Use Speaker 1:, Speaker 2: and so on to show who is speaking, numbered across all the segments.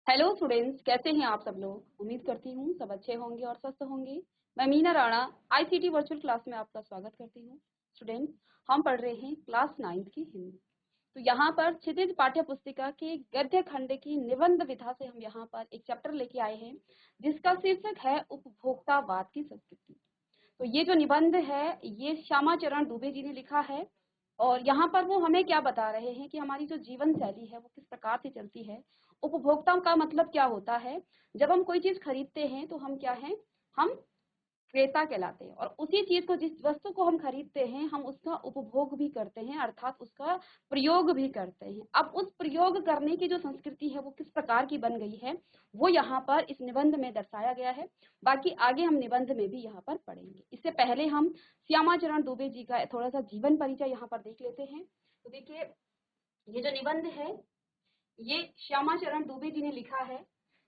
Speaker 1: Hello students, कैसे हैं आप सब लोग। उम्मीद करती हूँ सब अच्छे होंगे और स्वस्थ होंगे। मैं Meena Rana ICT virtual class में आपका स्वागत करती हूँ। स्टूडेंट्स, हम पढ़ रहे हैं क्लास 9th की हिंदी। तो यहाँ पर क्षितिज पाठ्य पुस्तिका के गद्य खंड की निबंध विधा से हम यहाँ पर एक चैप्टर लेके आए हैं जिसका शीर्षक है उपभोक्तावाद की संस्कृति। तो ये जो निबंध है ये श्यामा चरण दुबे जी ने लिखा है और यहाँ पर वो हमें क्या बता रहे हैं कि हमारी जो जीवन शैली है वो किस प्रकार से चलती है। उपभोक्ता का मतलब क्या होता है। जब हम कोई चीज खरीदते हैं तो हम क्या हैं, हम क्रेता कहलाते हैं और उसी चीज को, जिस वस्तु को हम खरीदते हैं, हम उसका उपभोग भी करते हैं अर्थात उसका प्रयोग भी करते हैं। अब उस प्रयोग करने की जो संस्कृति है वो किस प्रकार की बन गई है वो यहाँ पर इस निबंध में दर्शाया गया है। बाकी आगे हम निबंध में भी यहाँ पर पढ़ेंगे। इससे पहले हम श्यामा चरण दुबे जी का थोड़ा सा जीवन परिचय यहाँ पर देख लेते हैं। तो देखिए, ये जो निबंध है ये श्यामा चरण दुबे जी ने लिखा है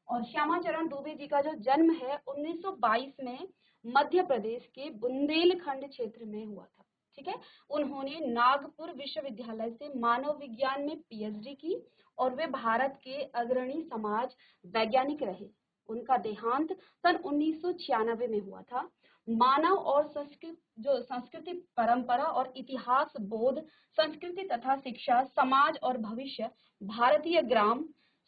Speaker 1: और श्यामा चरण दुबे जी का जो जन्म है 1922 में मध्य प्रदेश के बुंदेलखंड क्षेत्र में हुआ था। ठीक है, उन्होंने नागपुर विश्वविद्यालय से मानव विज्ञान में पीएचडी की और वे भारत के अग्रणी समाज वैज्ञानिक रहे। उनका देहांत सन 1996 में हुआ था। मानव और संस्कृति परंपरा और इतिहास बोध, संस्कृति तथा शिक्षा, समाज और भविष्य, भारतीय ग्राम,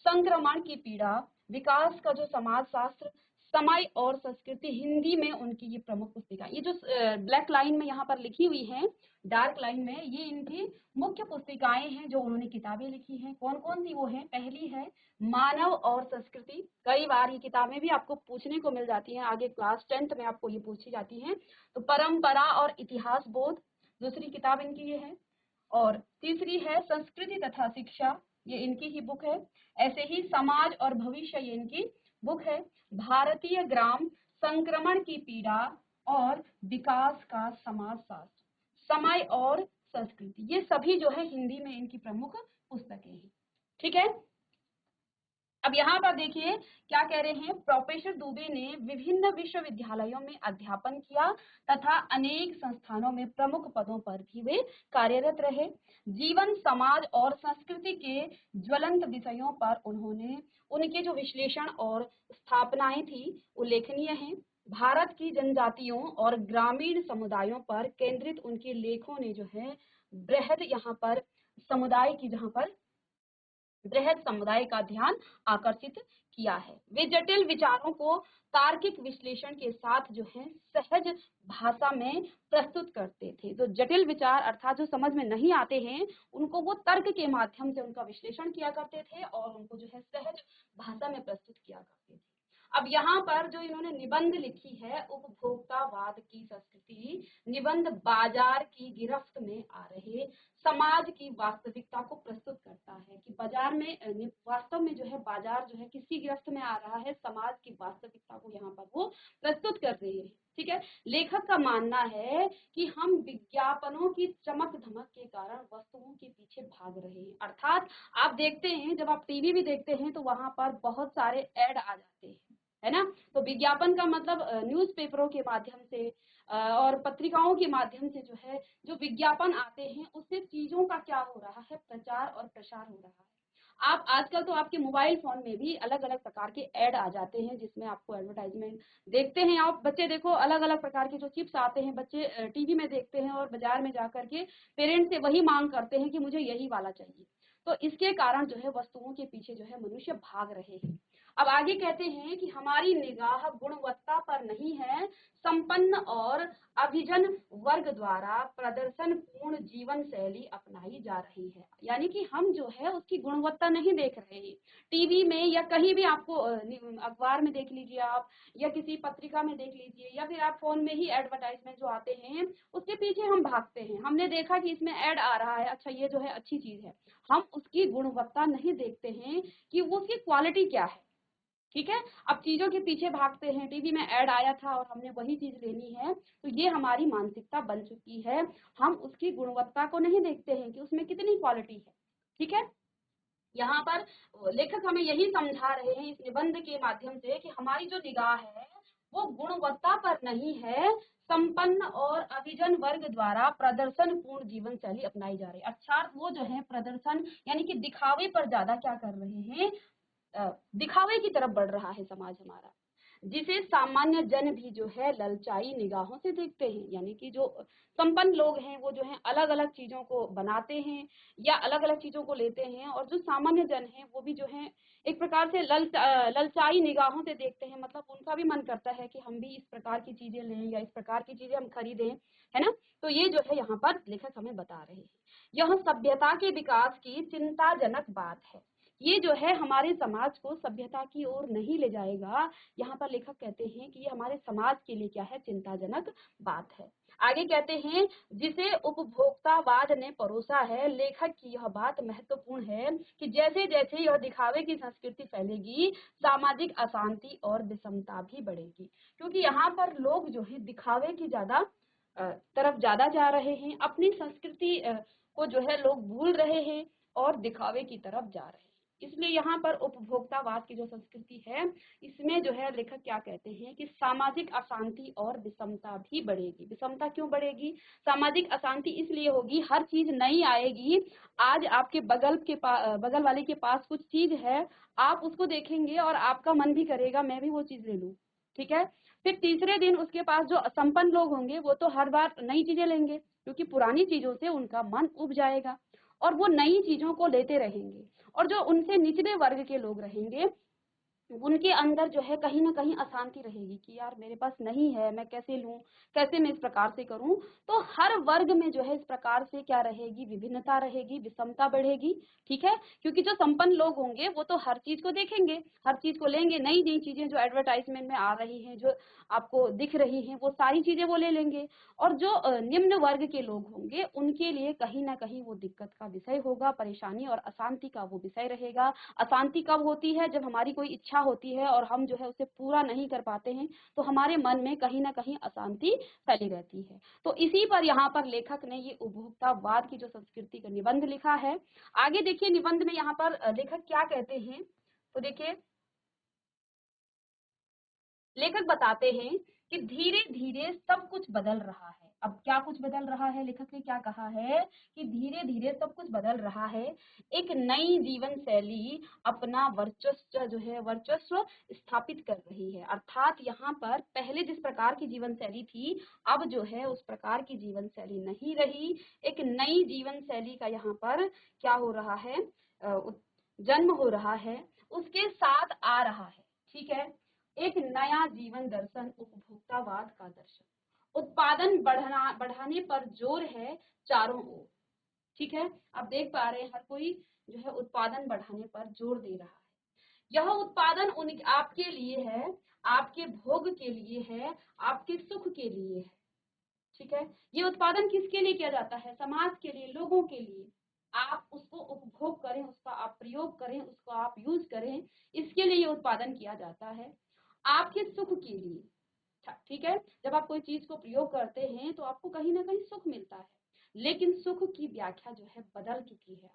Speaker 1: संक्रमण की पीड़ा, विकास का जो समाज शास्त्र, समय और संस्कृति, हिंदी में उनकी ये प्रमुख पुस्तिका। ये जो ब्लैक लाइन में यहाँ पर लिखी हुई है, डार्क लाइन में, ये इनकी मुख्य पुस्तिकाएं हैं जो उन्होंने किताबें लिखी हैं। कौन कौन सी वो हैं? पहली है मानव और संस्कृति। कई बार ये किताबें भी आपको पूछने को मिल जाती हैं, आगे क्लास 10th में आपको ये पूछी जाती हैं। तो परंपरा और इतिहास बोध दूसरी किताब इनकी ये है। और तीसरी है संस्कृति तथा शिक्षा, ये इनकी ही बुक है। ऐसे ही समाज और भविष्य, ये इनकी बुक है। भारतीय ग्राम, संक्रमण की पीड़ा और विकास का समाजशास्त्र, समय और संस्कृति, ये सभी जो है हिंदी में इनकी प्रमुख पुस्तकें हैं। ठीक है, अब यहाँ पर देखिए क्या कह रहे हैं। प्रोफेसर दुबे ने विभिन्न विश्वविद्यालयों में अध्यापन किया तथा अनेक संस्थानों में प्रमुख पदों पर भी वे कार्यरत रहे। जीवन, समाज और संस्कृति के ज्वलंत विषयों पर उन्होंने उनके जो विश्लेषण और स्थापनाएं थी उल्लेखनीय हैं। भारत की जनजातियों और ग्रामीण समुदायों पर केंद्रित उनके लेखों ने जो है बृहद यहाँ पर समुदाय की, जहाँ पर बृहद समुदाय का ध्यान आकर्षित किया है। वे जटिल विचारों को तार्किक विश्लेषण के साथ जो है सहज भाषा में प्रस्तुत करते थे। जो जटिल विचार अर्थात जो समझ में नहीं आते हैं उनको वो तर्क के माध्यम से उनका विश्लेषण किया करते थे और उनको जो है सहज भाषा में प्रस्तुत किया करते थे। अब यहाँ पर जो इन्होंने निबंध लिखी है उपभोक्तावाद की संस्कृति, निबंध बाजार की गिरफ्त में आ रहे समाज की वास्तविकता को प्रस्तुत करता है कि बाजार में वास्तव में जो है बाजार जो है किसकी गिरफ्त में आ रहा है, समाज की वास्तविकता को यहाँ पर वो प्रस्तुत कर रही है। ठीक है, लेखक का मानना है कि हम विज्ञापनों की चमक धमक के कारण वस्तुओं के पीछे भाग रहे हैं। अर्थात आप देखते हैं, जब आप टीवी भी देखते हैं तो वहां पर बहुत सारे एड आ जाते हैं, है ना। तो विज्ञापन का मतलब न्यूज़पेपरों के माध्यम से और पत्रिकाओं के माध्यम से जो है जो विज्ञापन आते हैं उससे चीजों का क्या हो रहा है, प्रचार और प्रसार हो रहा है। आप आजकल तो आपके मोबाइल फोन में भी अलग अलग प्रकार के ऐड आ जाते हैं जिसमें आपको एडवर्टाइजमेंट देखते हैं। आप बच्चे देखो, अलग अलग प्रकार के जो चिप्स आते हैं बच्चे टीवी में देखते हैं और बाजार में जाकर के पेरेंट्स से वही मांग करते हैं कि मुझे यही वाला चाहिए। तो इसके कारण जो है वस्तुओं के पीछे जो है मनुष्य भाग रहे हैं। अब आगे कहते हैं कि हमारी निगाह गुणवत्ता पर नहीं है, संपन्न और अभिजन वर्ग द्वारा प्रदर्शन पूर्ण जीवन शैली अपनाई जा रही है। यानी कि हम जो है उसकी गुणवत्ता नहीं देख रहे हैं। टीवी में या कहीं भी आपको अखबार में देख लीजिए आप, या किसी पत्रिका में देख लीजिए, या फिर आप फोन में ही एडवर्टाइजमेंट जो आते हैं उसके पीछे हम भागते हैं। हमने देखा कि इसमें ऐड आ रहा है, अच्छा ये जो है अच्छी चीज है, हम उसकी गुणवत्ता नहीं देखते हैं कि वो उसकी क्वालिटी क्या है। ठीक है, अब चीजों के पीछे भागते हैं, टीवी में ऐड आया था और हमने वही चीज लेनी है, तो ये हमारी मानसिकता बन चुकी है। हम उसकी गुणवत्ता को नहीं देखते हैं कि उसमें कितनी क्वालिटी है। ठीक है, यहाँ पर लेखक हमें यही समझा रहे हैं इस निबंध के माध्यम से कि हमारी जो निगाह है वो गुणवत्ता पर नहीं है, संपन्न और अभिजन वर्ग द्वारा प्रदर्शन पूर्ण जीवन शैली अपनाई जा रही है। अर्थात वो जो है प्रदर्शन यानी कि दिखावे पर ज्यादा क्या कर रहे हैं, दिखावे की तरफ बढ़ रहा है समाज हमारा, जिसे सामान्य जन भी जो है ललचाई निगाहों से देखते हैं। यानी कि जो संपन्न लोग हैं वो जो है अलग अलग चीजों को बनाते हैं या अलग अलग चीजों को लेते हैं, और जो सामान्य जन है वो भी जो है एक प्रकार से ललचाई निगाहों से देखते हैं। मतलब उनका भी मन करता है कि हम भी इस प्रकार की चीजें लें या इस प्रकार की चीजें हम खरीदें, है ना। तो ये जो है यहाँ पर लेखक हमें बता रहे हैं, यह सभ्यता के विकास की चिंताजनक बात है। ये जो है हमारे समाज को सभ्यता की ओर नहीं ले जाएगा। यहाँ पर लेखक कहते हैं कि ये हमारे समाज के लिए क्या है, चिंताजनक बात है। आगे कहते हैं, जिसे उपभोक्तावाद ने परोसा है। लेखक की यह बात महत्वपूर्ण है कि जैसे जैसे यह दिखावे की संस्कृति फैलेगी, सामाजिक अशांति और विषमता भी बढ़ेगी। क्योंकि यहाँ पर लोग जो है दिखावे की तरफ ज्यादा जा रहे हैं, अपनी संस्कृति को जो है लोग भूल रहे हैं और दिखावे की तरफ जा रहे हैं। इसलिए यहाँ पर उपभोक्तावाद की जो संस्कृति है, इसमें जो है लेखक क्या कहते हैं कि सामाजिक अशांति और विषमता भी बढ़ेगी। विषमता क्यों बढ़ेगी? सामाजिक अशांति इसलिए होगी, हर चीज नई आएगी। आज आपके बगल वाले के पास कुछ चीज है, आप उसको देखेंगे और आपका मन भी करेगा मैं भी वो चीज ले लूं, ठीक है। फिर तीसरे दिन उसके पास जो संपन्न लोग होंगे वो तो हर बार नई चीजें लेंगे, क्योंकि पुरानी चीजों से उनका मन उब जाएगा और वो नई चीजों को लेते रहेंगे। और जो उनसे निचले वर्ग के लोग रहेंगे, उनके अंदर जो है कहीं ना कहीं अशांति रहेगी कि यार मेरे पास नहीं है, मैं कैसे लूं, कैसे मैं इस प्रकार से करूं। तो हर वर्ग में जो है इस प्रकार से क्या रहेगी, विभिन्नता रहेगी, विषमता बढ़ेगी, ठीक है। क्योंकि जो संपन्न लोग होंगे वो तो हर चीज को देखेंगे, हर चीज को लेंगे, नई नई चीजें जो एडवर्टाइजमेंट में आ रही हैं, जो आपको दिख रही हैं, वो सारी चीजें वो ले लेंगे। और जो निम्न वर्ग के लोग होंगे उनके लिए कहीं ना कहीं वो दिक्कत का विषय होगा, परेशानी और अशांति का वो विषय रहेगा। अशांति कब होती है? जब हमारी कोई इच्छा होती है और हम जो है उसे पूरा नहीं कर पाते हैं, तो हमारे मन में कहीं ना कहीं अशांति फैली रहती है। तो इसी पर यहाँ पर लेखक ने ये उपभोक्तावाद की जो संस्कृति का निबंध लिखा है। आगे देखिए निबंध में यहाँ पर लेखक क्या कहते हैं, तो देखिए लेखक बताते हैं कि धीरे धीरे सब कुछ बदल रहा है। अब क्या कुछ बदल रहा है? लेखक ने क्या कहा है कि धीरे धीरे सब कुछ बदल रहा है। एक नई जीवन शैली अपना वर्चस्व स्थापित कर रही है। अर्थात यहाँ पर पहले जिस प्रकार की जीवन शैली थी, अब जो है उस प्रकार की जीवन शैली नहीं रही। एक नई जीवन शैली का यहाँ पर क्या हो रहा है, जन्म हो रहा है, उसके साथ आ रहा है, ठीक है। एक नया जीवन दर्शन, उपभोक्तावाद का दर्शन। उत्पादन बढ़ाने पर जोर है चारों ओर, ठीक है। आप देख पा रहे हैं हर कोई जो है उत्पादन बढ़ाने पर जोर दे रहा है। यह उत्पादन आपके लिए है, आपके भोग के लिए है, आपके सुख के लिए है, ठीक है। ये उत्पादन किसके लिए किया जाता है? समाज के लिए, लोगों के लिए। आप उसको उपभोग करें, उसका आप प्रयोग करें, उसको आप यूज करें, इसके लिए ये उत्पादन किया जाता है, आपके सुख के लिए, ठीक है। जब आप कोई चीज को प्रयोग करते हैं तो आपको कहीं ना कहीं सुख मिलता है, लेकिन सुख की व्याख्या जो है बदल चुकी है।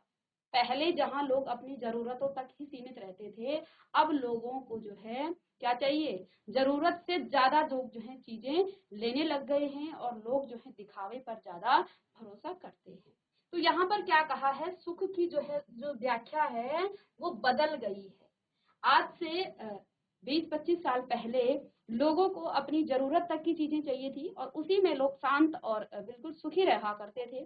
Speaker 1: पहले जहां लोग अपनी जरूरतों तक ही सीमित रहते थे, अब लोगों को जो है क्या चाहिए, जरूरत से ज्यादा लोग जो है चीजें लेने लग गए हैं और लोग जो है दिखावे पर ज्यादा भरोसा करते हैं। तो यहाँ पर क्या कहा है, सुख की जो व्याख्या है वो बदल गई है। आज से 20-25 साल पहले लोगों को अपनी जरूरत तक की चीजें चाहिए थी और उसी में लोग शांत और बिल्कुल सुखी रहा करते थे।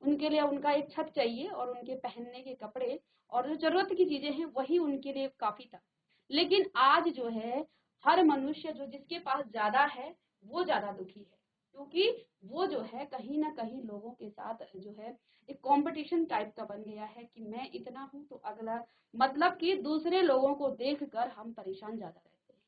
Speaker 1: उनके लिए उनका एक छत चाहिए और उनके पहनने के कपड़े और जो जरूरत की चीजें हैं वही उनके लिए काफी था। लेकिन आज जो है हर मनुष्य जो जिसके पास ज्यादा है वो ज्यादा दुखी है, क्योंकि वो जो है कहीं ना कहीं लोगों के साथ जो है एक कंपटीशन टाइप का बन गया है कि मैं इतना हूं तो अगला, मतलब कि दूसरे लोगों को देखकर हम परेशान ज्यादा रहते हैं।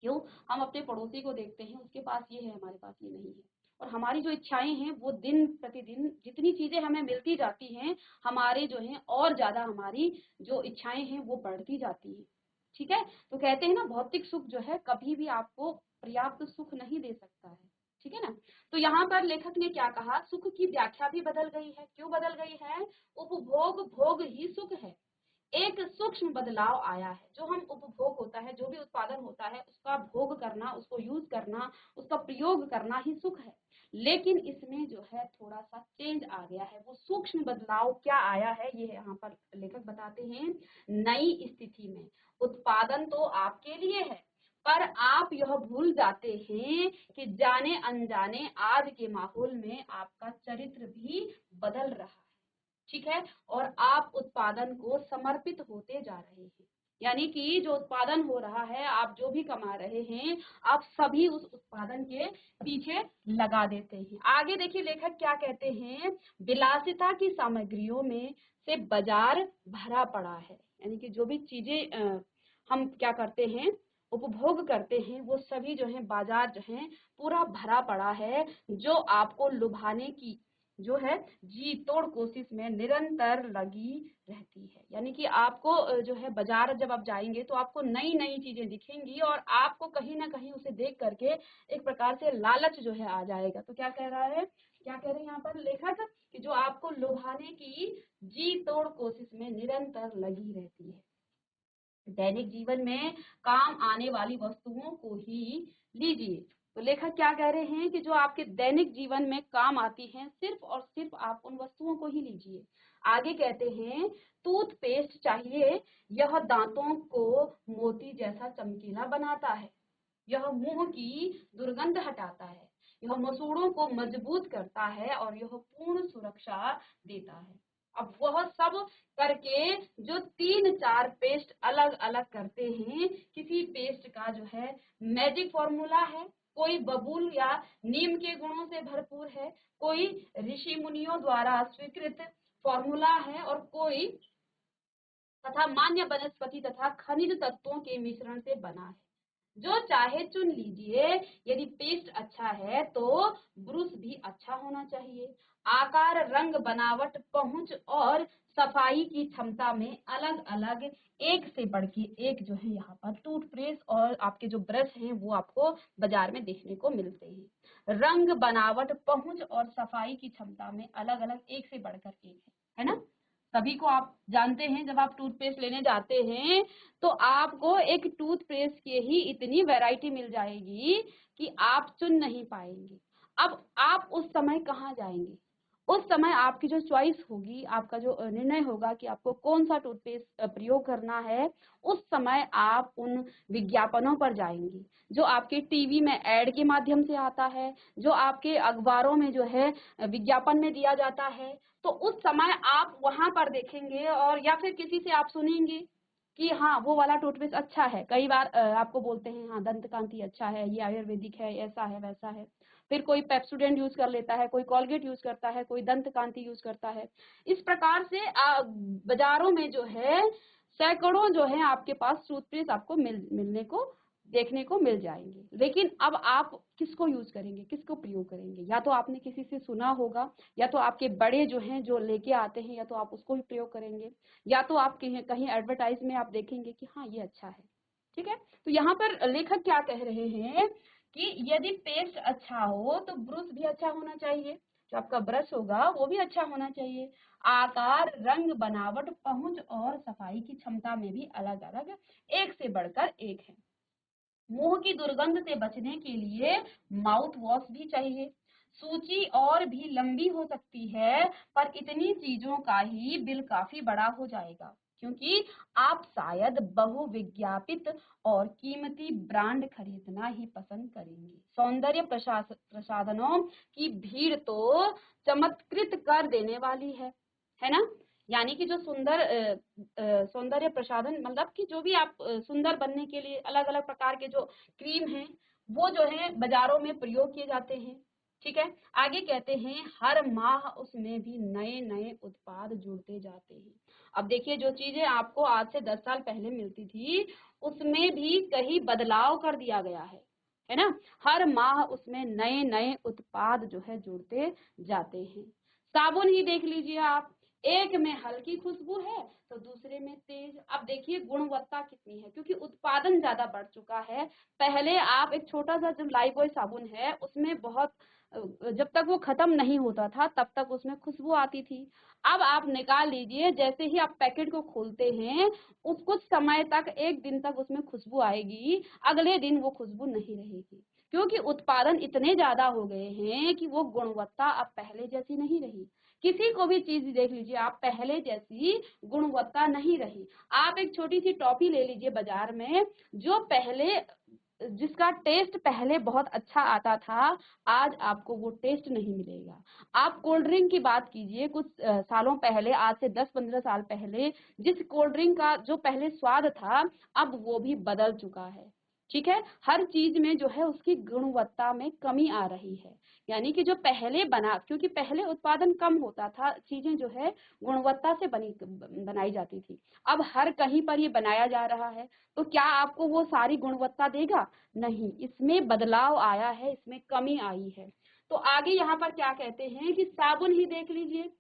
Speaker 1: क्यों? हम अपने पड़ोसी को देखते हैं, उसके पास ये है, हमारे पास ये नहीं है, और हमारी जो इच्छाएं हैं वो दिन प्रतिदिन जितनी चीजें हमें मिलती जाती हैं, हमारे जो है और ज्यादा हमारी जो इच्छाएं हैं वो बढ़ती जाती हैं, ठीक है। तो कहते हैं ना, भौतिक सुख जो है कभी भी आपको पर्याप्त सुख नहीं दे सकता है, ठीक है ना। तो यहाँ पर लेखक ने क्या कहा, सुख की व्याख्या भी बदल गई है। क्यों बदल गई है? उपभोग भोग ही सुख है। एक सूक्ष्म बदलाव आया है। जो हम उपभोग होता है, जो भी उत्पादन होता है, उसका भोग करना, उसको यूज करना, उसका प्रयोग करना ही सुख है। लेकिन इसमें जो है थोड़ा सा चेंज आ गया है। वो सूक्ष्म बदलाव क्या आया है ये यहाँ पर लेखक बताते हैं। नई स्थिति में उत्पादन तो आपके लिए है, पर आप यह भूल जाते हैं कि जाने अनजाने आज के माहौल में आपका चरित्र भी बदल रहा है, ठीक है, और आप उत्पादन को समर्पित होते जा रहे हैं। यानी कि जो उत्पादन हो रहा है, आप जो भी कमा रहे हैं, आप सभी उस उत्पादन के पीछे लगा देते हैं। आगे देखिए लेखक क्या कहते हैं, विलासिता की सामग्रियों में से बाजार भरा पड़ा है। यानी कि जो भी चीजें हम क्या करते हैं, उपभोग करते हैं, वो सभी जो है बाजार जो है पूरा भरा पड़ा है, जो आपको लुभाने की जो है जी तोड़ कोशिश में निरंतर लगी रहती है। यानी कि आपको जो है बाजार जब आप जाएंगे तो आपको नई नई चीजें दिखेंगी और आपको कहीं ना कहीं उसे देख करके एक प्रकार से लालच जो है आ जाएगा। तो क्या कह रहा है, क्या कह रहे हैं यहाँ पर लेखक कि जो आपको लुभाने की जी तोड़ कोशिश में निरंतर लगी रहती है। दैनिक जीवन में काम आने वाली वस्तुओं को ही लीजिए। तो लेखक क्या कह रहे हैं कि जो आपके दैनिक जीवन में काम आती हैं, सिर्फ और सिर्फ आप उन वस्तुओं को ही लीजिए। आगे कहते हैं, टूथपेस्ट चाहिए, यह दांतों को मोती जैसा चमकीला बनाता है, यह मुंह की दुर्गंध हटाता है, यह मसूड़ों को मजबूत करता है और यह पूर्ण सुरक्षा देता है। अब वह सब करके जो 3-4 पेस्ट अलग अलग करते हैं, किसी पेस्ट का जो है मैजिक फॉर्मूला है, कोई बबूल या नीम के गुणों से भरपूर है, कोई ऋषि मुनियों द्वारा स्वीकृत फॉर्मूला है और कोई तथा मान्य वनस्पति तथा खनिज तत्वों के मिश्रण से बना है। जो चाहे चुन लीजिए। यदि पेस्ट अच्छा है तो ब्रश भी अच्छा होना चाहिए। आकार, रंग, बनावट, पहुंच और सफाई की क्षमता में अलग अलग एक से बढ़ के एक जो है यहाँ पर टूथपेस्ट और आपके जो ब्रश हैं वो आपको बाजार में देखने को मिलते हैं। रंग, बनावट, पहुंच और सफाई की क्षमता में अलग अलग एक से बढ़कर एक है ना। सभी को आप जानते हैं, जब आप टूथपेस्ट लेने जाते हैं तो आपको एक टूथपेस्ट की ही इतनी वैरायटी मिल जाएगी कि आप चुन नहीं पाएंगे। अब आप उस समय कहाँ जाएंगे, उस समय आपकी जो चॉइस होगी, आपका जो निर्णय होगा कि आपको कौन सा टूथपेस्ट प्रयोग करना है, उस समय आप उन विज्ञापनों पर जाएंगे जो आपके टीवी में ऐड के माध्यम से आता है, जो आपके अखबारों में जो है विज्ञापन में दिया जाता है। तो उस समय आप वहां पर देखेंगे और या फिर किसी से आप सुनेंगे कि हाँ वो वाला टूथपेस्ट अच्छा है। कई बार आपको बोलते हैं हाँ दंत कांति अच्छा है, ये आयुर्वेदिक है, ऐसा है वैसा है। फिर कोई पेप्सोडेंट यूज कर लेता है, कोई कोलगेट यूज करता है, कोई दंत कांति यूज करता है। इस प्रकार से बाजारों में जो है सैकड़ों जो है आपके पास टूथपेस्ट आपको मिलने को देखने को मिल जाएंगे। लेकिन अब आप किसको यूज करेंगे, किसको प्रयोग करेंगे? या तो आपने किसी से सुना होगा, या तो आपके बड़े जो हैं जो लेके आते हैं, या तो आप उसको ही प्रयोग करेंगे, या तो आप कहीं एडवर्टाइज में आप देखेंगे कि हाँ ये अच्छा है। ठीक है, तो यहाँ पर लेखक क्या कह रहे हैं कि यदि पेस्ट अच्छा हो तो ब्रश भी अच्छा होना चाहिए, जो आपका ब्रश होगा वो भी अच्छा होना चाहिए। आकार, रंग, बनावट, पहुंच और सफाई की क्षमता में भी अलग अलग एक से बढ़कर एक है। मुंह की दुर्गंध से बचने के लिए माउथ वॉश भी चाहिए। सूची और भी लंबी हो सकती है, पर इतनी चीजों का ही बिल काफी बड़ा हो जाएगा, क्योंकि आप शायद बहुविज्ञापित और कीमती ब्रांड खरीदना ही पसंद करेंगे। सौंदर्य प्रसाधनों की भीड़ तो चमत्कृत कर देने वाली है ना। यानी कि जो सौंदर्य प्रसाधन मतलब कि जो भी आप सुंदर बनने के लिए अलग अलग प्रकार के जो क्रीम हैं वो जो है बाजारों में प्रयोग किए जाते हैं। ठीक है, आगे कहते हैं हर माह उसमें भी नए नए उत्पाद जुड़ते जाते हैं। अब देखिए, जो चीजें आपको आज से 10 साल पहले मिलती थी उसमें भी कहीं बदलाव कर दिया गया है ना। हर माह उसमें नए नए उत्पाद जो है जुड़ते जाते हैं। साबुन ही देख लीजिए आप, एक में हल्की खुशबू है तो दूसरे में तेज। अब देखिए गुणवत्ता कितनी है, क्योंकि उत्पादन ज्यादा बढ़ चुका है। पहले आप एक छोटा सा जो लाइफबॉय साबुन है उसमें बहुत जब तक वो खत्म नहीं होता था तब तक उसमें खुशबू आती थी। अब आप निकाल लीजिए, जैसे ही आप पैकेट को खोलते हैं उस कुछ समय तक, एक दिन तक उसमें खुशबू आएगी, अगले दिन वो खुशबू नहीं रहेगी, क्योंकि उत्पादन इतने ज्यादा हो गए हैं कि वो गुणवत्ता अब पहले जैसी नहीं रही। किसी को भी चीज देख लीजिए आप, पहले जैसी गुणवत्ता नहीं रही। आप एक छोटी सी टॉफी ले लीजिए बाजार में, जो पहले जिसका टेस्ट पहले बहुत अच्छा आता था, आज आपको वो टेस्ट नहीं मिलेगा। आप कोल्ड ड्रिंक की बात कीजिए, कुछ सालों पहले, आज से 10-15 साल पहले जिस कोल्ड ड्रिंक का जो पहले स्वाद था, अब वो भी बदल चुका है। ठीक है, हर चीज में जो है उसकी गुणवत्ता में कमी आ रही है। यानी कि जो पहले बना, क्योंकि पहले उत्पादन कम होता था, चीजें जो है गुणवत्ता से बनाई जाती थी। अब हर कहीं पर ये बनाया जा रहा है, तो क्या आपको वो सारी गुणवत्ता देगा? नहीं, इसमें बदलाव आया है, इसमें कमी आई है। तो आगे यहाँ पर क्या कहते हैं कि साबुन ही देख लीजिए,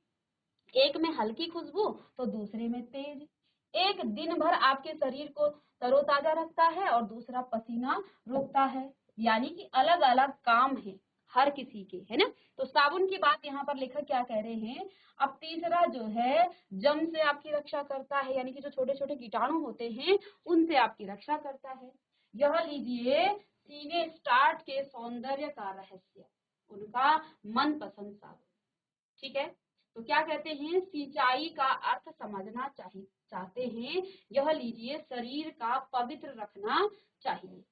Speaker 1: एक में हल्की खुशबू तो दूसरे में तेज। एक दिन भर आपके शरीर को तरोताजा रखता है और दूसरा पसीना रोकता है। यानी कि अलग अलग काम है हर किसी के, है ना। तो साबुन की बात यहाँ पर लेखक क्या कह रहे हैं। अब तीसरा जो है, जम से आपकी रक्षा करता है, यानी कि जो छोटे छोटे कीटाणु होते हैं उनसे आपकी रक्षा करता है। यह लीजिए सीने स्टार्ट के सौंदर्य का रहस्य, उनका मनपसंद साबुन। ठीक है, तो क्या कहते हैं, सिंचाई का अर्थ समझना चाहिए चाहते हैं। यह लीजिए शरीर का पवित्र रखना चाहिए।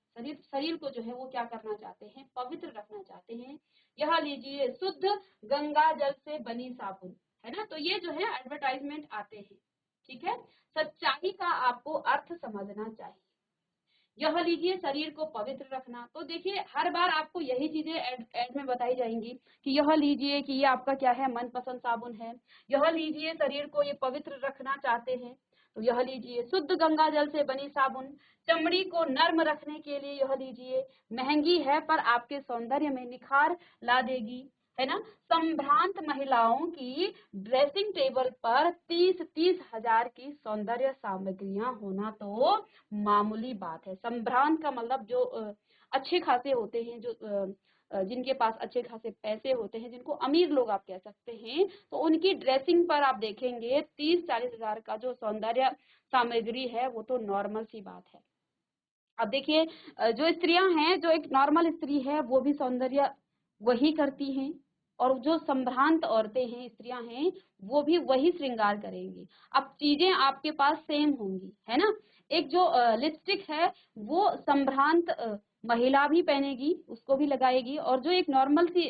Speaker 1: शरीर को जो है वो क्या करना चाहते हैं, पवित्र रखना चाहते हैं। यह लीजिए शुद्ध गंगा जल से बनी साबुन, है ना। तो ये जो है एडवर्टाइजमेंट आते हैं। ठीक है, सच्चाई का आपको अर्थ समझना चाहिए। यह लीजिए शरीर को पवित्र रखना। तो देखिए हर बार आपको यही चीजें एड में बताई जाएंगी कि यह लीजिए कि ये आपका क्या है, मनपसंद साबुन है। यह लीजिए शरीर को ये पवित्र रखना चाहते हैं। तो यह लीजिए शुद्ध गंगा जल से बनी साबुन। चमड़ी को नर्म रखने के लिए यह लीजिए, महंगी है पर आपके सौंदर्य में निखार ला देगी, है ना। संभ्रांत महिलाओं की ड्रेसिंग टेबल पर 30-30 हजार की सौंदर्य सामग्रियां होना तो मामूली बात है। संभ्रांत का मतलब जो अच्छे खासे होते हैं, जो जिनके पास अच्छे खासे पैसे होते हैं, जिनको अमीर लोग आप कह सकते हैं, तो उनकी ड्रेसिंग पर आप देखेंगे 30-40 हजार का जो सौंदर्य सामग्री है, वो तो नॉर्मल सी बात है। अब देखिए जो स्त्रियां हैं, जो एक नॉर्मल स्त्री है वो भी सौंदर्य वही करती हैं, और जो संभ्रांत औरतें हैं, स्त्रियां हैं, वो भी वही श्रृंगार करेंगी। अब चीजें आपके पास सेम होंगी, है ना। एक जो लिपस्टिक है वो संभ्रांत महिला भी पहनेगी, उसको भी लगाएगी, और जो एक नॉर्मल सी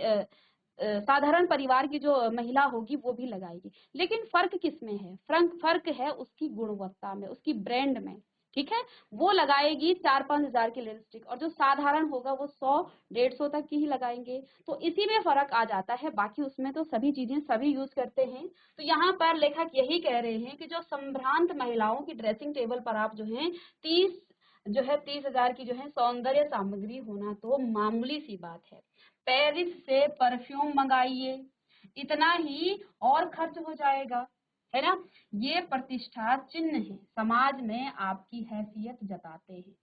Speaker 1: साधारण परिवार की जो महिला होगी वो भी लगाएगी। लेकिन फर्क किसमें है, फर्क है उसकी गुणवत्ता में, उसकी ब्रांड में। ठीक है, वो लगाएगी 4-5 हजार की लिपस्टिक, और जो साधारण होगा वो 100-150 तक की ही लगाएंगे। तो इसी में फर्क आ जाता है, बाकी उसमें तो सभी चीजें सभी यूज करते हैं। तो यहाँ पर लेखक यही कह रहे हैं कि जो संभ्रांत महिलाओं की ड्रेसिंग टेबल पर आप जो है 30 हजार की जो है सौंदर्य सामग्री होना तो मामूली सी बात है। पेरिस से परफ्यूम मंगाइए, इतना ही और खर्च हो जाएगा, है ना। ये प्रतिष्ठा चिन्ह है, समाज में आपकी हैसियत जताते हैं।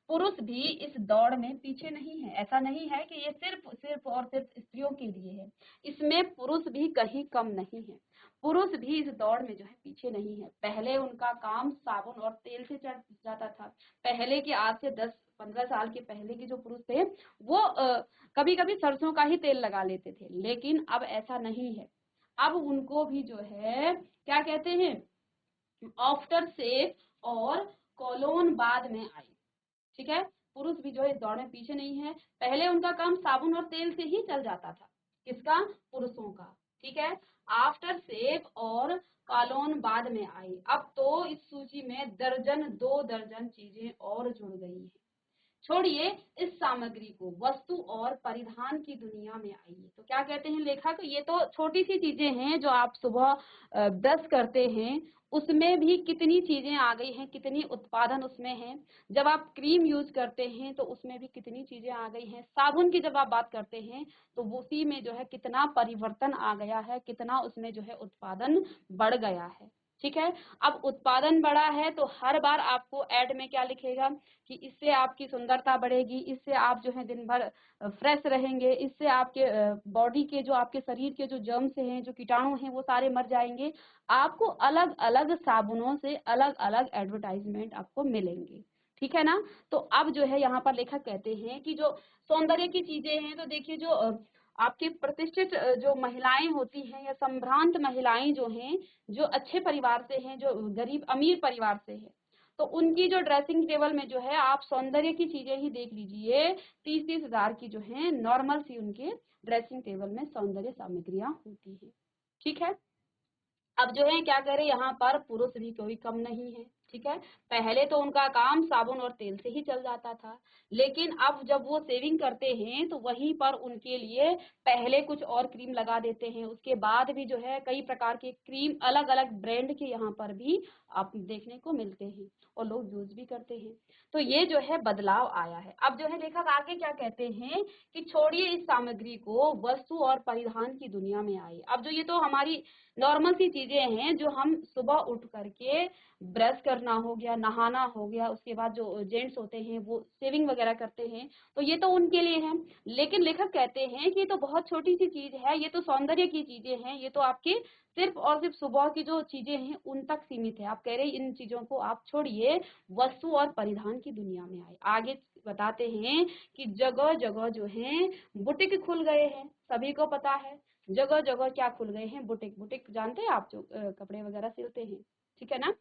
Speaker 1: पुरुष भी इस दौड़ में पीछे नहीं है। ऐसा नहीं है कि ये सिर्फ और सिर्फ स्त्रियों के लिए है, इसमें पुरुष भी कहीं कम नहीं है। पुरुष भी इस दौड़ में जो है पीछे नहीं है। पहले उनका काम साबुन और तेल से चढ़ जाता था। पहले के, आज से 10-15 साल के पहले के जो पुरुष थे, वो कभी कभी सरसों का ही तेल लगा लेते थे, लेकिन अब ऐसा नहीं है। अब उनको भी जो है क्या कहते हैं, आफ्टर शेव और कोलोन बाद में आई। ठीक है, पुरुष भी जो है इस दौड़ में पीछे नहीं है। पहले उनका काम साबुन और तेल से ही चल जाता था, किसका, पुरुषों का। ठीक है, आफ्टर शेव और कॉलोन बाद में आई। अब तो इस सूची में दर्जन 2 दर्जन चीजें और जुड़ गई हैं। छोड़िए इस सामग्री को, वस्तु और परिधान की दुनिया में आइए। तो क्या कहते हैं लेखक, ये तो छोटी सी चीजें हैं जो आप सुबह ब्रश करते हैं, उसमें भी कितनी चीजें आ गई हैं, कितनी उत्पादन उसमें है। जब आप क्रीम यूज करते हैं तो उसमें भी कितनी चीजें आ गई हैं। साबुन की जब आप बात करते हैं तो उसी में जो है कितना परिवर्तन आ गया है, कितना उसमें जो है उत्पादन बढ़ गया है। ठीक है, अब उत्पादन बढ़ा है तो हर बार आपको ऐड में क्या लिखेगा कि इससे आपकी सुंदरता बढ़ेगी, इससे आप जो है दिन भर फ्रेश रहेंगे, इससे आपके बॉडी के, जो आपके शरीर के जो जर्म्स हैं, जो कीटाणु हैं, वो सारे मर जाएंगे। आपको अलग अलग साबुनों से अलग अलग एडवर्टाइजमेंट आपको मिलेंगे। ठीक है ना। तो अब जो है यहाँ पर लेखक कहते हैं कि जो सौंदर्य की चीजें हैं, तो देखिए जो आपकी प्रतिष्ठित जो महिलाएं होती हैं या संभ्रांत महिलाएं जो हैं, जो अच्छे परिवार से हैं, जो गरीब अमीर परिवार से है, तो उनकी जो ड्रेसिंग टेबल में जो है आप सौंदर्य की चीजें ही देख लीजिए, 30-30 हजार की जो है नॉर्मल सी उनके ड्रेसिंग टेबल में सौंदर्य सामग्रियां होती है। ठीक है। अब जो है क्या करें, यहाँ पर पुरुष भी कोई कम नहीं है। ठीक है। पहले तो उनका काम साबुन और तेल से ही चल जाता था, लेकिन अब जब वो सेविंग करते हैं तो वहीं पर उनके लिए पहले कुछ और क्रीम लगा देते हैं, उसके बाद भी जो है कई प्रकार के क्रीम अलग अलग ब्रांड के यहाँ पर भी आप देखने को मिलते हैं और लोग यूज भी करते हैं। तो ये जो है बदलाव आया है। अब जो है लेखक आगे क्या कहते हैं कि छोड़िए इस सामग्री को, वस्तु और परिधान की दुनिया में आए। अब जो ये तो हमारी नॉर्मल सी चीजें हैं जो हम सुबह उठ करके ब्रश करना हो गया, नहाना हो गया, उसके बाद जो जेंट्स होते हैं वो शेविंग वगैरह करते हैं, तो ये तो उनके लिए है। लेकिन लेखक कहते हैं कि ये तो बहुत छोटी सी चीज है, ये तो सौंदर्य की चीजें हैं, ये तो आपके सिर्फ और सिर्फ सुबह की जो चीजें हैं उन तक सीमित है। आप कह रहे हैं इन चीजों को आप छोड़िए, वस्तु और परिधान की दुनिया में आए। आगे बताते हैं कि जगह जगह जो है बुटीक खुल गए हैं, सभी को पता है जगह जगह क्या खुल गए हैं, बुटीक। बुटीक जानते हैं आप, जो कपड़े वगैरह सिलते हैं। ठीक है ना।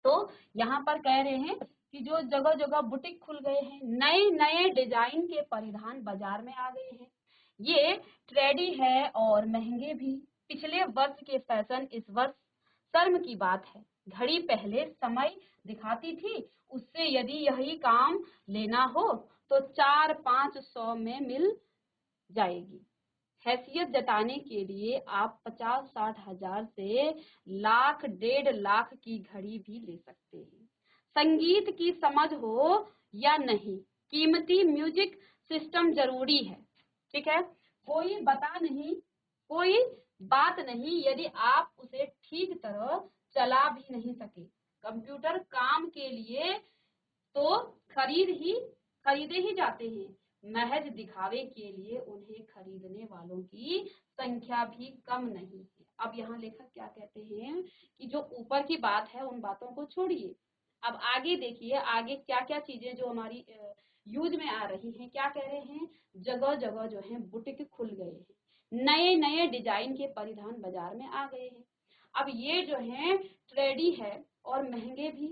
Speaker 1: तो यहाँ पर कह रहे हैं कि जो जगह जगह बुटीक खुल गए हैं, नए नए डिजाइन के परिधान बाजार में आ गए हैं। ये ट्रेडी है और महंगे भी। पिछले वर्ष के फैशन इस वर्ष शर्म की बात है। घड़ी पहले समय दिखाती थी, उससे यदि यही काम लेना हो तो 400-500 में मिल जाएगी। हैसियत जताने के लिए आप 50-60 हजार से लाख 1.5 लाख की घड़ी भी ले सकते हैं। संगीत की समझ हो या नहीं, कीमती म्यूजिक सिस्टम जरूरी है। ठीक है। कोई कोई बात नहीं यदि आप उसे ठीक तरह चला भी नहीं सके। कंप्यूटर काम के लिए तो खरीदे ही जाते हैं, महज दिखावे के लिए उन्हें खरीदने वालों की संख्या भी कम नहीं है। अब यहाँ लेखक क्या कहते हैं कि जो ऊपर की बात है उन बातों को छोड़िए, अब आगे देखिए आगे क्या क्या चीजें जो हमारी यूज में आ रही हैं। क्या कह रहे हैं, जगह जगह जो है बुटीक खुल गए हैं, नए नए डिजाइन के परिधान बाजार में आ गए हैं। अब ये जो है ट्रेडी है और महंगे भी।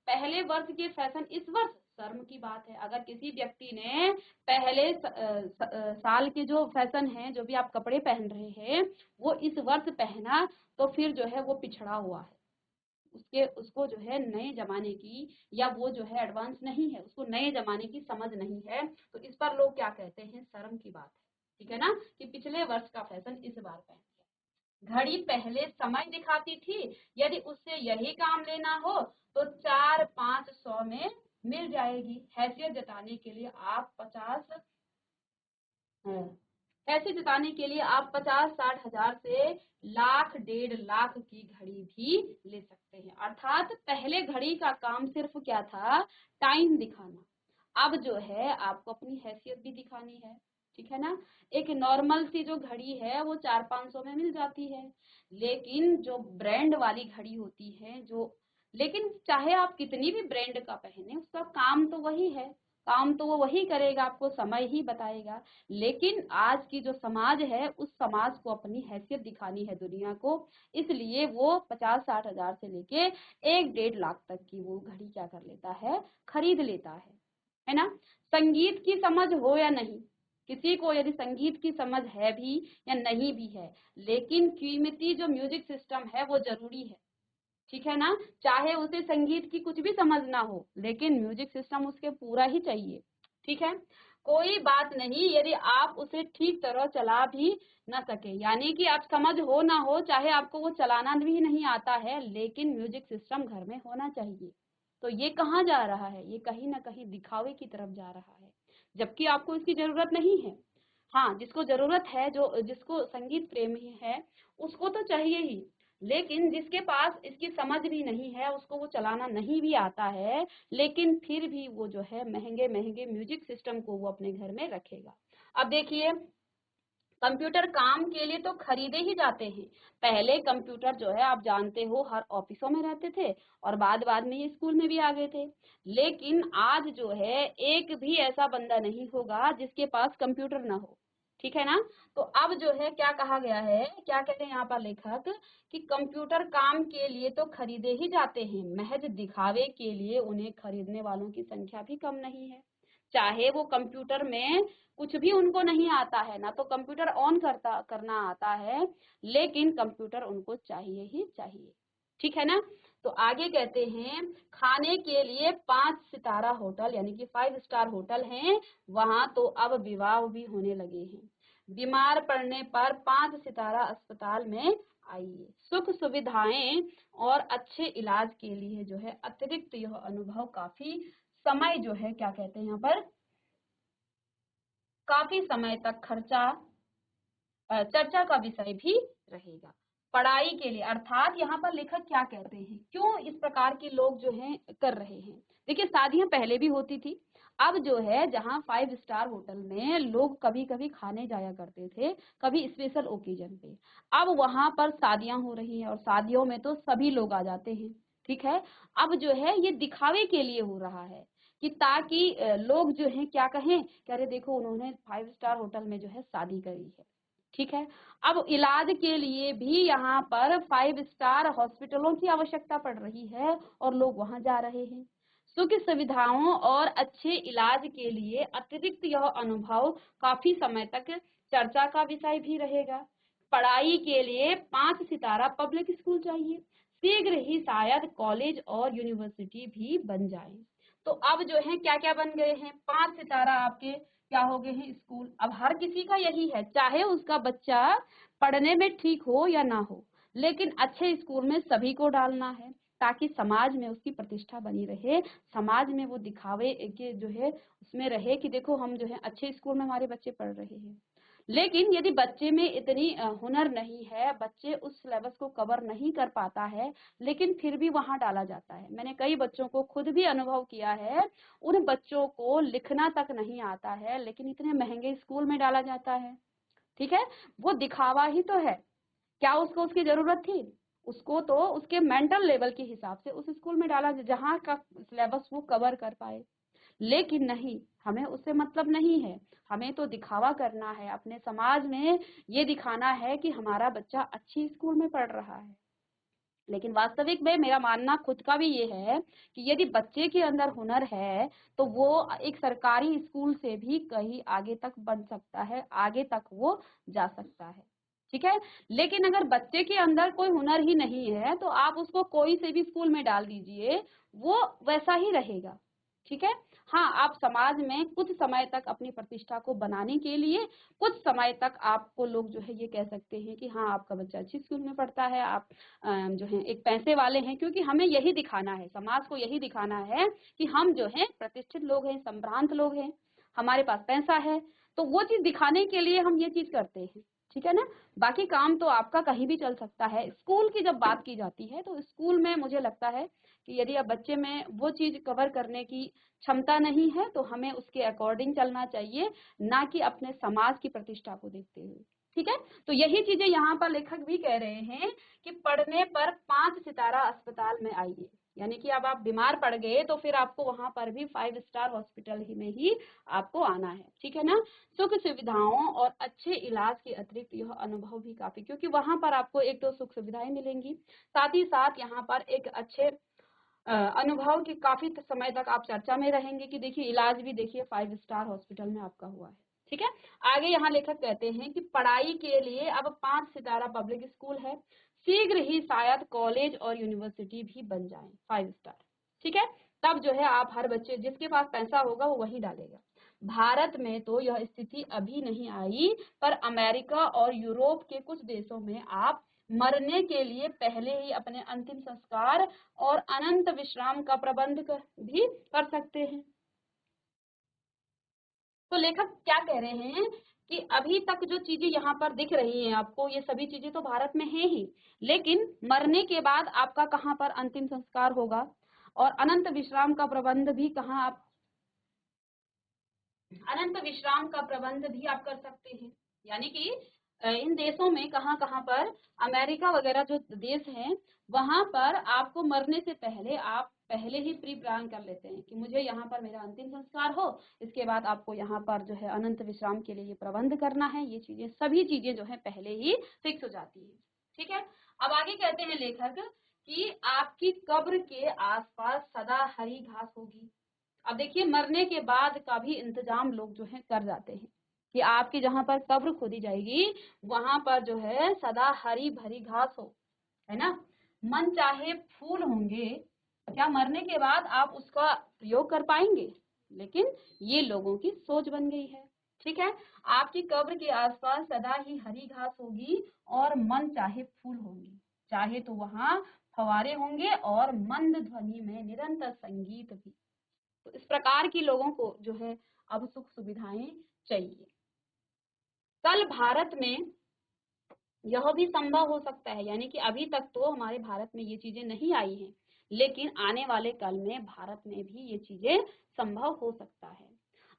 Speaker 1: पहले वर्ष के फैशन इस वर्ष शर्म की बात है। अगर किसी व्यक्ति ने पहले साल के जो फैशन है, जो भी आप कपड़े पहन रहे हैं, वो इस वर्ष पहना, तो फिर जो है वो पिछड़ा हुआ है। उसको जो है नए जमाने की, या वो जो है एडवांस नहीं है, उसको नए जमाने की समझ नहीं है। तो इस पर लोग क्या कहते हैं, शर्म की बात है। ठीक है ना, कि पिछले वर्ष का फैशन इस बार पहन लिया। घड़ी पहले समय दिखाती थी, यदि उससे यही काम लेना हो तो 400-500 में मिल जाएगी। हैसियत जताने के लिए आप 50-60 हजार से लाख 1.5 लाख की घड़ी भी ले सकते हैं। अर्थात पहले घड़ी का काम सिर्फ क्या था, टाइम दिखाना। अब जो है आपको अपनी हैसियत भी दिखानी है। ठीक है ना। एक नॉर्मल सी जो घड़ी है वो 400-500 में मिल जाती है, लेकिन जो ब्रांड वाली घड़ी होती है, जो लेकिन चाहे आप कितनी भी ब्रांड का पहने, उसका काम तो वही है, काम तो वो वही करेगा, आपको समय ही बताएगा। लेकिन आज की जो समाज है, उस समाज को अपनी हैसियत दिखानी है दुनिया को, इसलिए वो 50-60 हजार से लेके 1-1.5 लाख तक की वो घड़ी क्या कर लेता है, खरीद लेता है ना। संगीत की समझ हो या नहीं, किसी को यदि संगीत की समझ है भी या नहीं भी है, लेकिन कीमती जो म्यूजिक सिस्टम है वो जरूरी है। ठीक है ना। चाहे उसे संगीत की कुछ भी समझ ना हो, लेकिन म्यूजिक सिस्टम उसके पूरा ही चाहिए। ठीक है। कोई बात नहीं यदि आप उसे ठीक तरह चला भी ना सके, यानी कि आप समझ हो ना हो, चाहे आपको वो चलाना भी नहीं आता है, लेकिन म्यूजिक सिस्टम घर में होना चाहिए। तो ये कहाँ जा रहा है, ये कहीं ना कहीं दिखावे की तरफ जा रहा है, जबकि आपको इसकी जरूरत नहीं है। हाँ, जिसको जरूरत है, जो जिसको संगीत प्रेमी है, उसको तो चाहिए ही। लेकिन जिसके पास इसकी समझ भी नहीं है, उसको वो चलाना नहीं भी आता है, लेकिन फिर भी वो जो है महंगे महंगे म्यूजिक सिस्टम को वो अपने घर में रखेगा। अब देखिए कंप्यूटर काम के लिए तो खरीदे ही जाते हैं। पहले कंप्यूटर जो है आप जानते हो हर ऑफिसों में रहते थे और बाद बाद में ये स्कूल में भी आ गए थे। लेकिन आज जो है एक भी ऐसा बंदा नहीं होगा जिसके पास कंप्यूटर ना हो, ठीक है ना। तो अब जो है क्या कहा गया है, क्या कहते हैं यहाँ पर लेखक कि कंप्यूटर काम के लिए तो खरीदे ही जाते हैं, महज दिखावे के लिए उन्हें खरीदने वालों की संख्या भी कम नहीं है। चाहे वो कंप्यूटर में कुछ भी उनको नहीं आता है, ना तो कंप्यूटर ऑन करना आता है, लेकिन कंप्यूटर उनको चाहिए ही चाहिए, ठीक है ना। तो आगे कहते हैं खाने के लिए 5 सितारा होटल यानी कि 5 स्टार होटल हैं, वहां तो अब विवाह भी होने लगे हैं। बीमार पड़ने पर 5 सितारा अस्पताल में आइए। सुख सुविधाएं और अच्छे इलाज के लिए जो है अतिरिक्त यह अनुभव काफी समय जो है क्या कहते हैं यहाँ पर, काफी समय तक चर्चा का विषय भी रहेगा। पढ़ाई के लिए अर्थात यहाँ पर लेखक क्या कहते हैं, क्यों इस प्रकार के लोग जो हैं कर रहे हैं। देखिए शादियां पहले भी होती थी, अब जो है जहाँ 5 स्टार होटल में लोग कभी कभी खाने जाया करते थे, कभी स्पेशल ओकेजन पे, अब वहां पर शादियां हो रही हैं और शादियों में तो सभी लोग आ जाते हैं, ठीक है। अब जो है ये दिखावे के लिए हो रहा है कि ताकि लोग जो हैं क्या कहें कि अरे देखो उन्होंने 5 स्टार होटल में जो है शादी करी है, ठीक है। अब इलाज के लिए भी यहाँ पर 5 स्टार हॉस्पिटलों की आवश्यकता पड़ रही है और लोग वहां जा रहे हैं। सुख सुविधाओं और अच्छे इलाज के लिए अतिरिक्त यह अनुभव काफी समय तक चर्चा का विषय भी रहेगा। पढ़ाई के लिए 5 सितारा पब्लिक स्कूल चाहिए, शीघ्र ही शायद कॉलेज और यूनिवर्सिटी भी बन जाए। तो अब जो है क्या क्या बन गए हैं, 5 सितारा आपके क्या हो गए हैं स्कूल। अब हर किसी का यही है, चाहे उसका बच्चा पढ़ने में ठीक हो या ना हो, लेकिन अच्छे स्कूल में सभी को डालना है ताकि समाज में उसकी प्रतिष्ठा बनी रहे, समाज में वो दिखावे के जो है उसमें रहे कि देखो हम जो है अच्छे स्कूल में हमारे बच्चे पढ़ रहे हैं। लेकिन यदि बच्चे में इतनी हुनर नहीं है, बच्चे उस सिलेबस को कवर नहीं कर पाता है, लेकिन फिर भी वहां डाला जाता है। मैंने कई बच्चों को खुद भी अनुभव किया है, उन बच्चों को लिखना तक नहीं आता है लेकिन इतने महंगे स्कूल में डाला जाता है, ठीक है। वो दिखावा ही तो है, क्या उसको उसकी जरूरत थी, उसको तो उसके मेंटल लेवल के हिसाब से उस स्कूल में डाला जहाँ का सिलेबस वो कवर कर पाए। लेकिन नहीं, हमें उससे मतलब नहीं है, हमें तो दिखावा करना है, अपने समाज में ये दिखाना है कि हमारा बच्चा अच्छी स्कूल में पढ़ रहा है। लेकिन वास्तविक में मेरा मानना खुद का भी ये है कि यदि बच्चे के अंदर हुनर है तो वो एक सरकारी स्कूल से भी कहीं आगे तक बढ़ सकता है, आगे तक वो जा सकता है, ठीक है। लेकिन अगर बच्चे के अंदर कोई हुनर ही नहीं है तो आप उसको कोई से भी स्कूल में डाल दीजिए, वो वैसा ही रहेगा, ठीक है। हाँ, आप समाज में कुछ समय तक अपनी प्रतिष्ठा को बनाने के लिए, कुछ समय तक आपको लोग जो है ये कह सकते हैं कि हाँ आपका बच्चा अच्छी स्कूल में पढ़ता है, आप जो है एक पैसे वाले हैं, क्योंकि हमें यही दिखाना है, समाज को यही दिखाना है कि हम जो है प्रतिष्ठित लोग हैं, संभ्रांत लोग हैं, हमारे पास पैसा है। तो वो चीज दिखाने के लिए हम ये चीज करते हैं, ठीक है ना। बाकी काम तो आपका कहीं भी चल सकता है। स्कूल की जब बात की जाती है तो स्कूल में मुझे लगता है कि यदि अब बच्चे में वो चीज कवर करने की क्षमता नहीं है तो हमें उसके अकॉर्डिंग चलना चाहिए, ना कि अपने समाज की प्रतिष्ठा को देखते हुए, ठीक है। तो यही चीजें यहाँ पर लेखक भी कह रहे हैं कि पढ़ने पर 5 सितारा अस्पताल में आइए, यानी कि अब आप बीमार पड़ गए तो फिर आपको वहां पर भी 5 स्टार हॉस्पिटल ही में ही आपको आना है, ठीक है ना। सुख सुविधाओं और अच्छे इलाज के अतिरिक्त यह अनुभव भी काफी, क्योंकि वहां पर आपको एक तो सुख सुविधाएं मिलेंगी, साथ ही साथ यहाँ पर एक अच्छे अनुभव की काफी समय तक आप चर्चा में रहेंगे कि देखिए इलाज भी देखिए 5 स्टार हॉस्पिटल में आपका हुआ है, ठीक है। आगे यहाँ लेखक कहते हैं कि पढ़ाई के लिए अब 5 सितारा पब्लिक स्कूल है, शीघ्र ही शायद कॉलेज और यूनिवर्सिटी भी बन जाए 5 स्टार, ठीक है। तब जो है आप हर बच्चे जिसके पास पैसा होगा वो वही डालेगा। भारत में तो यह स्थिति अभी नहीं आई, पर अमेरिका और यूरोप के कुछ देशों में आप मरने के लिए पहले ही अपने अंतिम संस्कार और अनंत विश्राम का प्रबंध भी कर सकते हैं। तो लेखक क्या कह रहे हैं कि अभी तक जो चीजें यहाँ पर दिख रही हैं आपको, ये सभी चीजें तो भारत में है ही, लेकिन मरने के बाद आपका कहाँ पर अंतिम संस्कार होगा और अनंत विश्राम का प्रबंध भी कहाँ आप, अनंत विश्राम का प्रबंध भी आप कर सकते हैं, यानी कि इन देशों में कहाँ कहाँ पर, अमेरिका वगैरह जो देश हैं, वहां पर आपको मरने से पहले आप पहले ही प्री प्लान कर लेते हैं कि मुझे यहाँ पर मेरा अंतिम संस्कार हो, इसके बाद आपको यहाँ पर जो है अनंत विश्राम के लिए ये प्रबंध करना है, ये चीजें सभी चीजें जो है पहले ही फिक्स हो जाती है। ठीक है, अब आगे कहते हैं लेखक कि आपकी कब्र के आसपास सदा हरी घास होगी। अब देखिए, मरने के बाद का भी इंतजाम लोग जो है कर जाते हैं कि आपकी जहां पर कब्र खोदी जाएगी वहां पर जो है सदा हरी भरी घास हो, है ना, मन चाहे फूल होंगे। क्या मरने के बाद आप उसका प्रयोग कर पाएंगे? लेकिन ये लोगों की सोच बन गई है। ठीक है, आपकी कब्र के आसपास सदा ही हरी घास होगी और मन चाहे फूल होंगे, चाहे तो वहां फवारे होंगे और मंद ध्वनि में निरंतर संगीत भी। तो इस प्रकार की लोगों को जो है अब सुख सुविधाएं चाहिए। कल भारत में यह भी संभव हो सकता है, यानी कि अभी तक तो हमारे भारत में ये चीजें नहीं आई हैं, लेकिन आने वाले कल में भारत में भी ये चीजें संभव हो सकता है।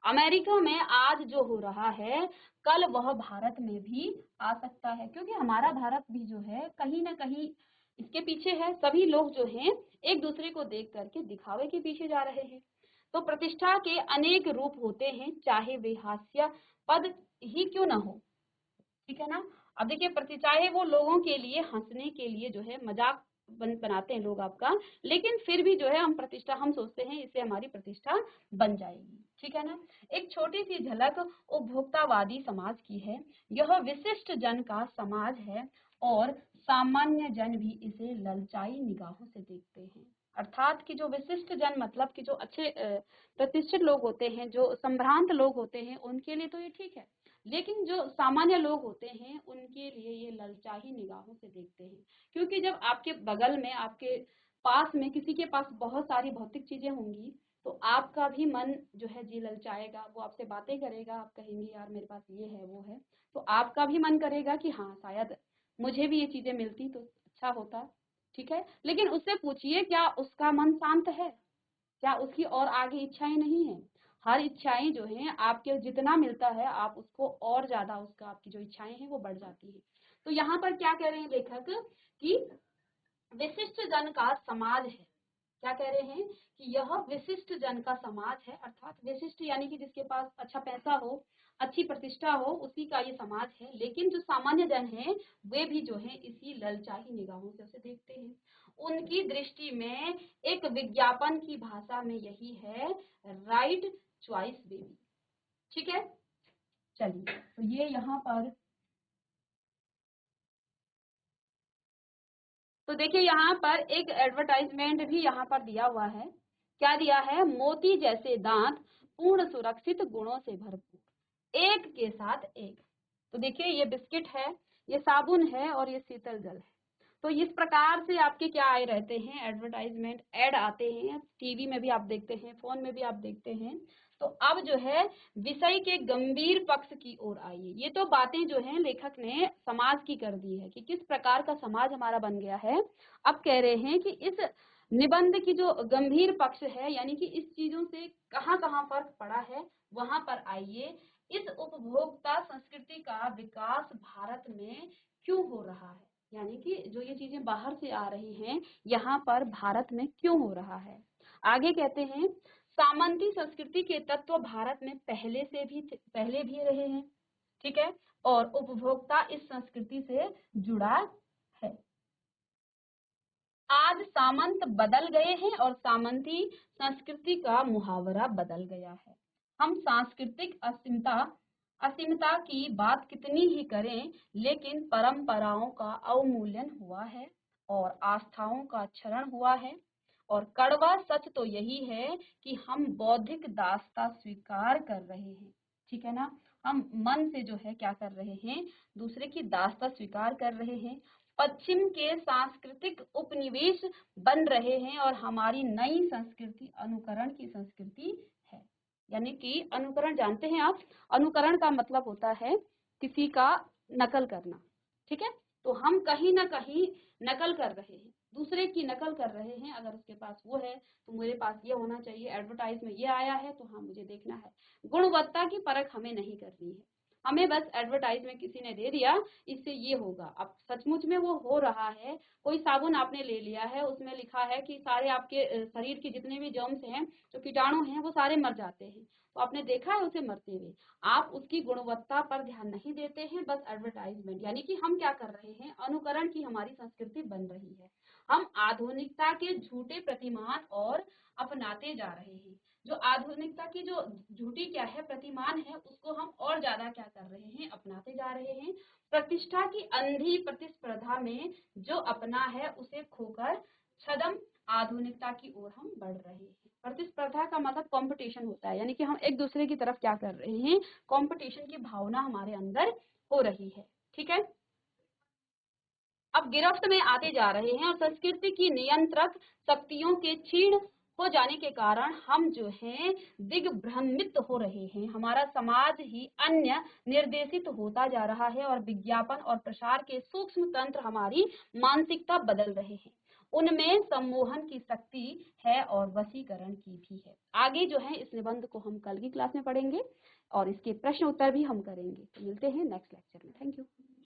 Speaker 1: अमेरिका में आज जो हो रहा है, कल वह भारत में भी आ सकता है, क्योंकि हमारा भारत भी जो है कहीं ना कहीं इसके पीछे है। सभी लोग जो हैं एक दूसरे को देख करके दिखावे के पीछे जा रहे हैं। तो प्रतिष्ठा के अनेक रूप होते हैं, चाहे वे हास्यास्पद ही क्यों ना हो। ठीक है ना, अब देखिए, चाहे वो लोगों के लिए हंसने के लिए जो है मजाक बनाते हैं लोग आपका, लेकिन फिर भी जो है हम प्रतिष्ठा, हम सोचते हैं इससे हमारी प्रतिष्ठा बन जाएगी। ठीक है ना, एक छोटी सी झलक उपभोक्तावादी समाज की है। यह विशिष्ट जन का समाज है और सामान्य जन भी इसे ललचाई निगाहों से देखते हैं। अर्थात कि जो विशिष्ट जन मतलब कि जो अच्छे प्रतिष्ठित लोग होते हैं, जो संभ्रांत लोग होते हैं, उनके लिए तो ये ठीक है, लेकिन जो सामान्य लोग होते हैं उनके लिए ये ललचाई निगाहों से देखते हैं। क्योंकि जब आपके बगल में, आपके पास में किसी के पास बहुत सारी भौतिक चीजें होंगी, तो आपका भी मन जो है जी ललचाएगा, वो आपसे बातें करेगा, आप कहेंगे यार मेरे पास ये है वो है, तो आपका भी मन करेगा कि हाँ शायद मुझे भी ये चीजें मिलती तो अच्छा होता। ठीक है, लेकिन उससे पूछिए क्या उसका मन शांत है? क्या उसकी और आगे इच्छाएं नहीं है? हर इच्छाएं जो हैं, आपके जितना मिलता है आप उसको और ज्यादा, उसका आपकी जो इच्छाएं हैं वो बढ़ जाती है। तो यहाँ पर क्या कह रहे हैं लेखक कि विशिष्ट जन का समाज है। क्या कह रहे हैं कि यह विशिष्ट जन का समाज है, अर्थात विशिष्ट यानी कि जिसके पास अच्छा पैसा हो, अच्छी प्रतिष्ठा हो, उसी का ये समाज है। लेकिन जो सामान्य जन है वे भी जो है इसी ललचाई निगाहों से उसे देखते हैं। उनकी दृष्टि में एक विज्ञापन की भाषा में यही है, राइट चॉइस बेबी। ठीक है, चलिए, तो ये यहाँ पर, तो देखिए यहाँ पर एक एडवर्टाइजमेंट भी यहाँ पर दिया हुआ है। क्या दिया है? मोती जैसे दांत, पूर्ण सुरक्षित गुणों से भरपूर, एक के साथ एक। तो देखिए, ये बिस्किट है, ये साबुन है और ये शीतल जल है। तो इस प्रकार से आपके क्या आए रहते हैं, एडवर्टाइजमेंट, ऐड आते हैं, टीवी में भी आप देखते हैं, फोन में भी आप देखते हैं। तो अब जो है विषय के गंभीर पक्ष की ओर आइए। ये तो बातें जो हैं लेखक ने समाज की कर दी है कि किस प्रकार का समाज हमारा बन गया है। अब कह रहे हैं कि इस निबंध की जो गंभीर पक्ष है, यानी कि इस चीजों से कहाँ कहाँ फर्क पड़ा है, वहां पर आइए। इस उपभोक्ता संस्कृति का विकास भारत में क्यों हो रहा है, यानी कि जो ये चीजें बाहर से आ रही हैं यहाँ पर भारत में क्यों हो रहा है। आगे कहते हैं, सामंती संस्कृति के तत्व भारत में पहले भी रहे हैं। ठीक है, और उपभोक्ता इस संस्कृति से जुड़ा है। आज सामंत बदल गए हैं और सामंती संस्कृति का मुहावरा बदल गया है। हम सांस्कृतिक असीमता की बात कितनी ही करें, लेकिन परंपराओं का अवमूल्यन हुआ है और आस्थाओं का क्षरण हुआ है। और कड़वा सच तो यही है कि हम बौद्धिक दासता स्वीकार कर रहे हैं। ठीक है ना, हम मन से जो है क्या कर रहे हैं, दूसरे की दासता स्वीकार कर रहे हैं, पश्चिम के सांस्कृतिक उपनिवेश बन रहे हैं और हमारी नई संस्कृति अनुकरण की संस्कृति है। यानी कि अनुकरण जानते हैं आप, अनुकरण का मतलब होता है किसी का नकल करना। ठीक है, तो हम कहीं ना कहीं नकल कर रहे हैं, दूसरे की नकल कर रहे हैं। अगर उसके पास वो है तो मेरे पास ये होना चाहिए, एडवर्टाइज में ये आया है तो हाँ मुझे देखना है। गुणवत्ता की परख हमें नहीं करनी है, हमें बस एडवर्टाइज में किसी ने दे दिया, इससे ये होगा। अब सचमुच में वो हो रहा है। कोई साबुन आपने ले लिया है, उसमें लिखा है कि सारे आपके शरीर के जितने भी जर्म्स हैं, जो कीटाणु हैं, वो सारे मर जाते हैं। तो आपने देखा है उसे मरते हुए। आप उसकी गुणवत्ता पर ध्यान नहीं देते हैं, बस एडवर्टाइजमेंट। यानी कि हम क्या कर रहे हैं, अनुकरण की हमारी संस्कृति बन रही है। हम आधुनिकता के झूठे प्रतिमान और अपनाते जा रहे हैं। जो आधुनिकता की जो झूठी क्या है प्रतिमान है, उसको हम और ज्यादा क्या कर रहे हैं, अपनाते जा रहे हैं। प्रतिष्ठा की अंधी प्रतिस्पर्धा में जो अपना है उसे खोकर छदम आधुनिकता की ओर हम बढ़ रहे हैं। प्रतिस्पर्धा का मतलब कंपटीशन होता है, यानी कि हम एक दूसरे की तरफ क्या कर रहे हैं, कंपटीशन की भावना हमारे अंदर हो रही है। ठीक है, अब गिरफ्त में आते जा रहे हैं और संस्कृति की नियंत्रक शक्तियों के क्षीण हो जाने के कारण हम जो हैं दिग्भ्रमित हो रहे हैं। हमारा समाज ही अन्य निर्देशित होता जा रहा है और विज्ञापन और प्रसार के सूक्ष्म तंत्र हमारी मानसिकता बदल रहे हैं। उनमें सम्मोहन की शक्ति है और वशीकरण की भी है। आगे जो है इस निबंध को हम कल की क्लास में पढ़ेंगे और इसके प्रश्न उत्तर भी हम करेंगे। तो मिलते हैं नेक्स्ट लेक्चर में। Thank you.